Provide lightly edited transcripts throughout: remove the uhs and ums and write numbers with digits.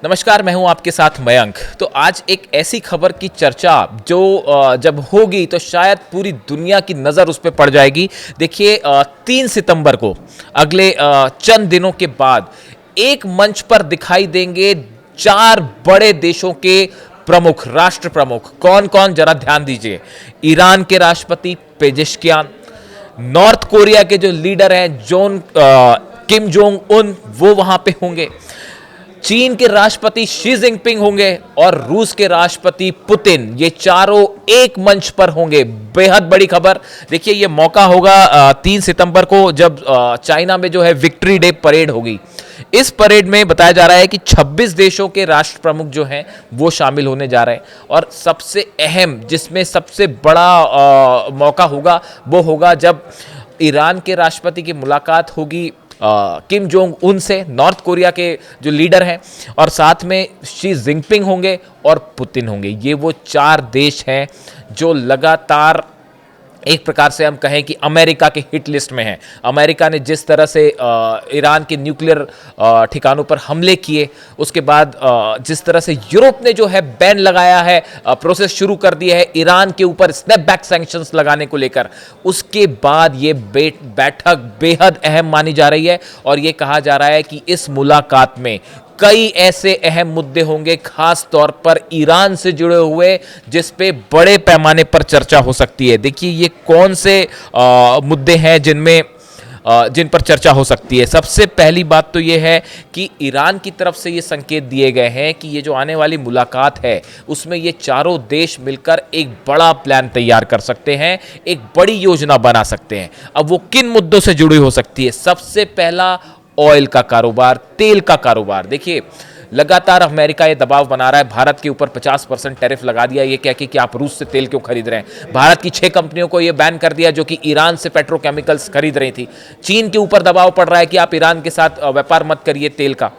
नमस्कार, मैं हूं आपके साथ मयंक। तो आज एक ऐसी खबर की चर्चा जो जब होगी तो शायद पूरी दुनिया की नज़र उस पर पड़ जाएगी। देखिए 3 सितंबर को अगले चंद दिनों के बाद एक मंच पर दिखाई देंगे 4 बड़े देशों के प्रमुख, राष्ट्र प्रमुख। कौन कौन, जरा ध्यान दीजिए। ईरान के राष्ट्रपति पेजेश्कियान, नॉर्थ कोरिया के जो लीडर हैं किम जोंग उन, वो वहां पे होंगे। चीन के राष्ट्रपति शी जिनपिंग होंगे और रूस के राष्ट्रपति पुतिन। ये चारों एक मंच पर होंगे। बेहद बड़ी खबर। देखिए ये मौका होगा 3 सितंबर को, जब चाइना में जो है विक्ट्री डे परेड होगी। इस परेड में बताया जा रहा है कि 26 देशों के राष्ट्र प्रमुख जो हैं वो शामिल होने जा रहे हैं। और सबसे अहम, जिसमें सबसे बड़ा मौका होगा, वो होगा जब ईरान के राष्ट्रपति की मुलाकात होगी किम जोंग उन से, नॉर्थ कोरिया के जो लीडर हैं, और साथ में शी जिनपिंग होंगे और पुतिन होंगे। ये वो 4 देश हैं जो लगातार एक प्रकार से हम कहें कि अमेरिका के हिट लिस्ट में है। अमेरिका ने जिस तरह से ईरान के न्यूक्लियर ठिकानों पर हमले किए, उसके बाद जिस तरह से यूरोप ने जो है बैन लगाया है, प्रोसेस शुरू कर दिया है ईरान के ऊपर स्नैपबैक सैंक्शंस लगाने को लेकर, उसके बाद ये बैठक बेहद अहम मानी जा रही है। और ये कहा जा रहा है कि इस मुलाकात में कई ऐसे अहम मुद्दे होंगे, खास तौर पर ईरान से जुड़े हुए, जिस पे बड़े पैमाने पर चर्चा हो सकती है। देखिए ये कौन से मुद्दे हैं जिन पर चर्चा हो सकती है। सबसे पहली बात तो ये है कि ईरान की तरफ से ये संकेत दिए गए हैं कि ये जो आने वाली मुलाकात है उसमें ये चारों देश मिलकर एक बड़ा प्लान तैयार कर सकते हैं, एक बड़ी योजना बना सकते हैं। अब वो किन मुद्दों से जुड़ी हो सकती है? सबसे पहला ऑयल का कारोबार, तेल का कारोबार। देखिए लगातार अमेरिका ये दबाव बना रहा है, भारत के ऊपर 50% टैरिफ लगा दिया, ये कह के कि आप रूस से तेल क्यों खरीद रहे हैं। भारत की 6 कंपनियों को ये बैन कर दिया जो कि ईरान से पेट्रोकेमिकल्स खरीद रही थी। चीन के ऊपर दबाव पड़ रहा है कि आप ईरान के साथ व्यापार मत करिए तेल का।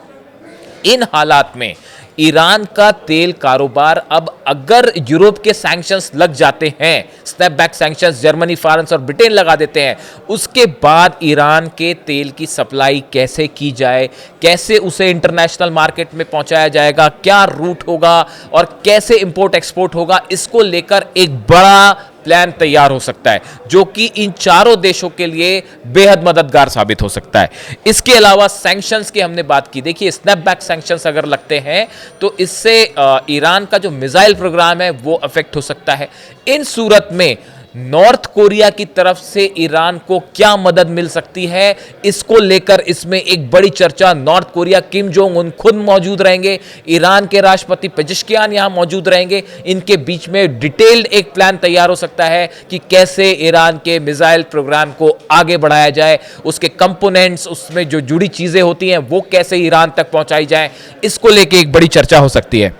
इन हालात में ईरान का तेल कारोबार, अब अगर यूरोप के सैंक्शंस लग जाते हैं, स्नैपबैक सैंक्शंस जर्मनी, फ्रांस और ब्रिटेन लगा देते हैं, उसके बाद ईरान के तेल की सप्लाई कैसे की जाए, कैसे उसे इंटरनेशनल मार्केट में पहुंचाया जाएगा, क्या रूट होगा और कैसे इंपोर्ट एक्सपोर्ट होगा, इसको लेकर एक बड़ा प्लान तैयार हो सकता है जो कि इन चारों देशों के लिए बेहद मददगार साबित हो सकता है। इसके अलावा सैंक्शंस की हमने बात की। देखिए स्नैपबैक सैंक्शंस अगर लगते हैं तो इससे ईरान का जो मिसाइल प्रोग्राम है वो अफेक्ट हो सकता है। इन सूरत में नॉर्थ कोरिया की तरफ से ईरान को क्या मदद मिल सकती है, इसको लेकर इसमें एक बड़ी चर्चा। North Korea Kim Jong Un खुद मौजूद रहेंगे, ईरान के राष्ट्रपति पेजेश्कियान यहां मौजूद रहेंगे। इनके बीच में डिटेल्ड एक प्लान तैयार हो सकता है कि कैसे ईरान के मिसाइल प्रोग्राम को आगे बढ़ाया जाए, उसके कंपोनेंट्स, उसमें जो जुड़ी चीजें होती हैं वो कैसे ईरान तक पहुंचाई जाए, इसको लेकर एक बड़ी चर्चा हो सकती है।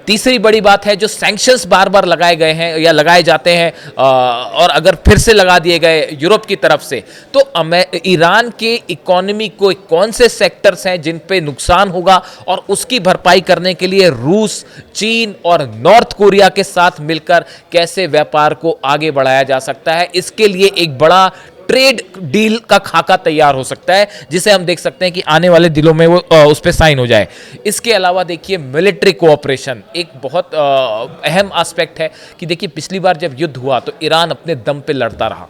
तीसरी बड़ी बात है, जो सैंक्शंस बार बार लगाए गए हैं या लगाए जाते हैं और अगर फिर से लगा दिए गए यूरोप की तरफ से, तो ईरान के इकोनॉमी को कौन से सेक्टर्स हैं जिन पे नुकसान होगा, और उसकी भरपाई करने के लिए रूस, चीन और नॉर्थ कोरिया के साथ मिलकर कैसे व्यापार को आगे बढ़ाया जा सकता है, इसके लिए एक बड़ा ट्रेड डील का खाका तैयार हो सकता है, जिसे हम देख सकते हैं कि आने वाले दिनों में वो उस पर साइन हो जाए। इसके अलावा देखिए मिलिट्री कोऑपरेशन एक बहुत अहम एस्पेक्ट है कि देखिए पिछली बार जब युद्ध हुआ तो ईरान अपने दम पे लड़ता रहा,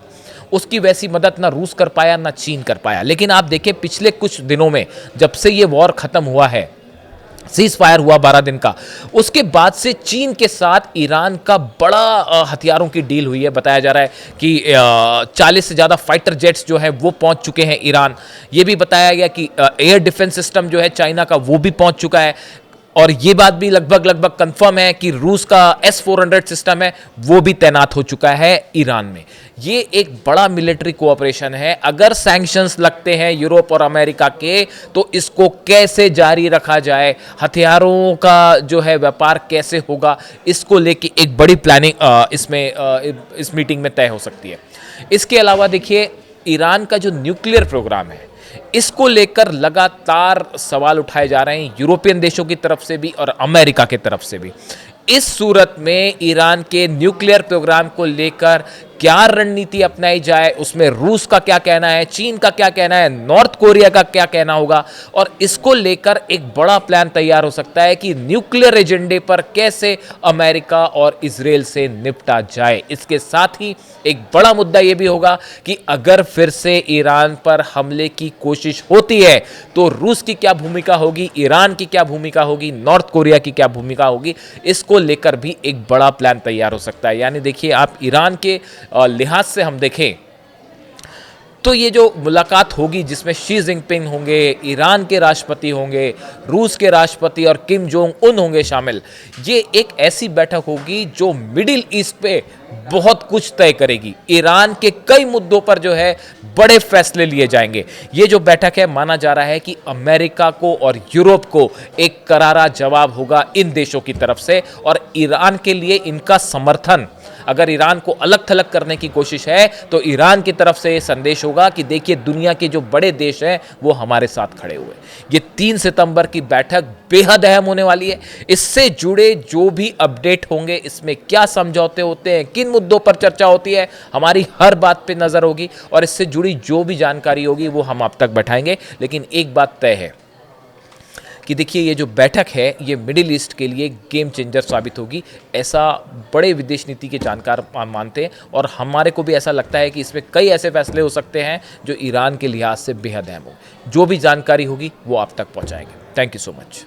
उसकी वैसी मदद ना रूस कर पाया ना चीन कर पाया। लेकिन आप देखें पिछले कुछ दिनों में जब से ये वॉर खत्म हुआ है, सीज फायर हुआ 12 दिन का, उसके बाद से चीन के साथ ईरान का बड़ा हथियारों की डील हुई है। बताया जा रहा है कि 40 से ज़्यादा फाइटर जेट्स जो है वो पहुंच चुके हैं ईरान। ये भी बताया गया कि एयर डिफेंस सिस्टम जो है चाइना का वो भी पहुंच चुका है। और ये बात भी लगभग कंफर्म है कि रूस का S-400 सिस्टम है वो भी तैनात हो चुका है ईरान में। ये एक बड़ा मिलिट्री कोऑपरेशन है। अगर सैंक्शंस लगते हैं यूरोप और अमेरिका के, तो इसको कैसे जारी रखा जाए, हथियारों का जो है व्यापार कैसे होगा, इसको लेके एक बड़ी प्लानिंग इस मीटिंग में तय हो सकती है। इसके अलावा देखिए ईरान का जो न्यूक्लियर प्रोग्राम है, इसको लेकर लगातार सवाल उठाए जा रहे हैं यूरोपियन देशों की तरफ से भी और अमेरिका की तरफ से भी। इस सूरत में ईरान के न्यूक्लियर प्रोग्राम को लेकर क्या रणनीति अपनाई जाए, उसमें रूस का क्या कहना है, चीन का क्या कहना है, नॉर्थ कोरिया का क्या कहना होगा, और इसको लेकर एक बड़ा प्लान तैयार हो सकता है कि न्यूक्लियर एजेंडे पर कैसे अमेरिका और इजराइल से निपटा जाए। इसके साथ ही एक बड़ा मुद्दा यह भी होगा कि अगर फिर से ईरान पर हमले की कोशिश होती है तो रूस की क्या भूमिका होगी, ईरान की क्या भूमिका होगी, नॉर्थ कोरिया की क्या भूमिका होगी, इसको लेकर भी एक बड़ा प्लान तैयार हो सकता है। यानी देखिए, आप ईरान के लिहाज से हम देखें तो ये जो मुलाकात होगी जिसमें शी जिनपिंग होंगे, ईरान के राष्ट्रपति होंगे, रूस के राष्ट्रपति और किम जोंग उन होंगे शामिल, ये एक ऐसी बैठक होगी जो मिडिल ईस्ट पे बहुत कुछ तय करेगी। ईरान के कई मुद्दों पर जो है बड़े फैसले लिए जाएंगे। ये जो बैठक है, माना जा रहा है कि अमेरिका को और यूरोप को एक करारा जवाब होगा इन देशों की तरफ से, और ईरान के लिए इनका समर्थन, अगर ईरान को अलग थलग करने की कोशिश है तो ईरान की तरफ से यह संदेश होगा कि देखिए, दुनिया के जो बड़े देश हैं वो हमारे साथ खड़े हुए। ये 3 सितंबर की बैठक बेहद अहम होने वाली है। इससे जुड़े जो भी अपडेट होंगे, इसमें क्या समझौते होते हैं, किन मुद्दों पर चर्चा होती है, हमारी हर बात पे नजर होगी, और इससे जुड़ी जो भी जानकारी होगी वो हम आप तक बैठाएंगे। लेकिन एक बात तय है कि देखिए, ये जो बैठक है ये मिडिल ईस्ट के लिए गेम चेंजर साबित होगी, ऐसा बड़े विदेश नीति के जानकार मानते हैं, और हमारे को भी ऐसा लगता है कि इसमें कई ऐसे फैसले हो सकते हैं जो ईरान के लिहाज से बेहद अहम हो। जो भी जानकारी होगी वो आप तक पहुंचाएंगे। Thank you so much.